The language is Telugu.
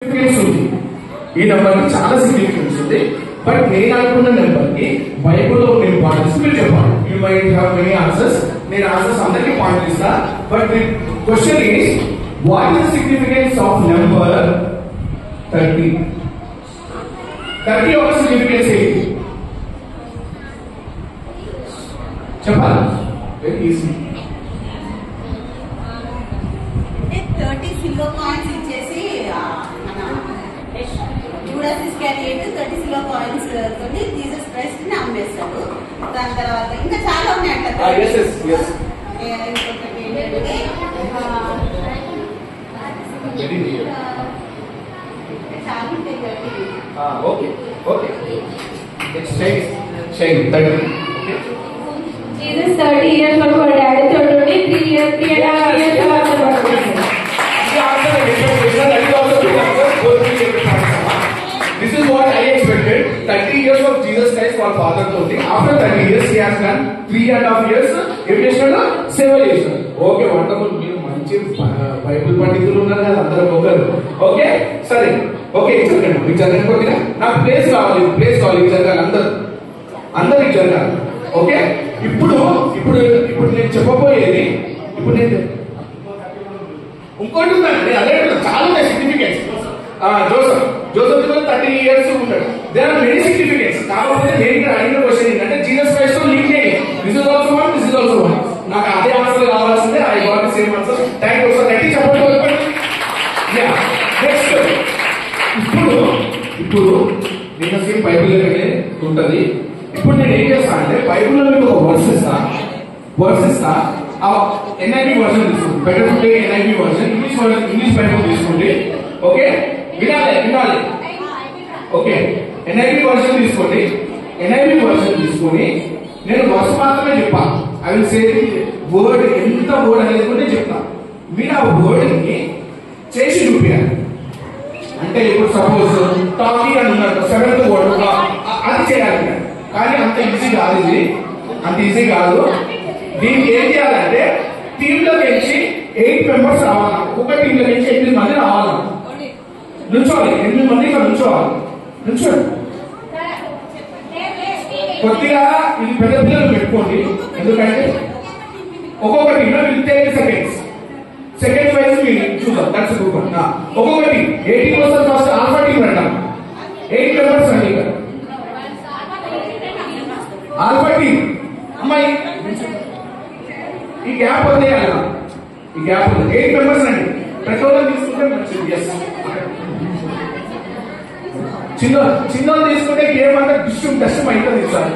సిగ్నిఫికెన్స్ ఉంది. ఈ నెంబర్ కి చాలా సిగ్నిఫికెన్స్ ఉంది. బట్ నేను అనుకున్న నెంబర్ కి బైబుల్ లో నేను పాయింట్స్ మీరు చెప్పాలి. You might have many answers. నేను ఆన్సర్స్ అందరికీ పాయింట్ ఇస్తా. But the question is what is significance of number 30? 30 యొక్క సిగ్నిఫికెన్స్ ఏంటి చెప్పాలి. Very easy. 30 సిల్వర్ కాయిన్స్ ఇచ్చేసి జూడాస్ ఇస్కారియోట్ 30 సిల్వర్ కాయిన్స్ తోటి జీసస్ క్రైస్ట్ ని అమ్మేస్తాడు. దాని తర్వాత ఇంకా చాలా ఉన్నాయంట. ఇంకొకటి ఏంటంటే చాలా ఉంటాయి. Okay okay Jesus 30 years of her daddy told me 3 years, 3.5 years of This is what I expected. 30 years of Jesus Christ for Father told me. After 30 years, he has done 3.5 years. Educational civilization. Okay, wonderful. మీరు మంచి బైబిల్ పండితులు ఉన్నారు కదా అందరూ ఒకరు. ఓకే సరే ఓకే జరగండి. మీకు జరగకపోతే నాకు ప్లేస్ కావాలి. మీకు జరగాలి అందరు జరగాలి. ఓకే ఇప్పుడు నేను చెప్పబోయేది ఇంకోటి ఉందండి. అదే చాలా ఉన్నాయి సిగ్నిఫికెన్స్. జోసెఫ్ 30 years ఉంటాడు. There are many significance. కాకపోతే నేను ఇక్కడ అడిగిన క్వశ్చన్ ఏంటంటే జీసస్ క్రైస్ట్ లింక్ చేయండి. This is also one. నాకు అదే ఆన్సర్ కావాల్సిందే. I got the same answer. Thank you. ఒకసారి గట్టి చెప్పండి. నెక్స్ట్ ఇప్పుడు నేను సేమ్ బైబిల్ ఉంటది. ఇప్పుడు నేను ఏం చేస్తాను అంటే బైబిల్లో మీకు ఒక వర్స్ ఇస్తా. NIV వర్షన్ తీసుకోండి. బెటర్ ఉంటే NIV వర్షన్. ఇంగ్లీష్ బైబిల్ తీసుకోండి. ఓకే వినాలి. ఓకే NIV వర్షన్ తీసుకోండి. NIV వర్షన్ తీసుకొని నేను వర్స్ మాత్రమే చెప్పా. ఐ విల్ సే వర్డ్ ఎంత వర్డ్ అనేది కూడా చెప్తా. మీరు ఆ వర్డ్ ని చేసి చూపించాలి. అంటే ఇప్పుడు సపోజ్ టాకింగ్ అని ఉన్నారు 7th వర్డ్ అది చేయాలి. కానీ అంత ఈజీ కాదు. దీనికి ఏం చేయాలంటే టీమ్ లో నుంచి 8 మెంబర్స్ రావాలి. ఒక టీమ్ లో నుంచి 8 మంది రావాలి. నుంచోవాలి. 8 మంది ఇక్కడ నుంచోండి. కొద్దిగా ఇది పెద్ద పిల్లలు పెట్టుకోండి. ఎందుకంటే ఒక్కొక్క టీమ్ లో 30 సెకండ్స్ వైజ్ మీరు చూద్దాం. That's group. ఒక్కొక్కటి 80% ఫస్ట్ ఆల్ఫా టీమ్ అంటాం. 8 మెంబర్స్ అండి ఇక్కడ ఆల్ఫా టీమ్. అమ్మాయి ఈ గ్యాప్ వదిలేయాలి. 8 మెంబర్స్ అండి. పెట్రోల్ తీసుకుంటే మంచిది. చిన్న తీసుకుంటే గేమ్ అంతా డిస్ట్రూమ్ అవుతుంది సార్.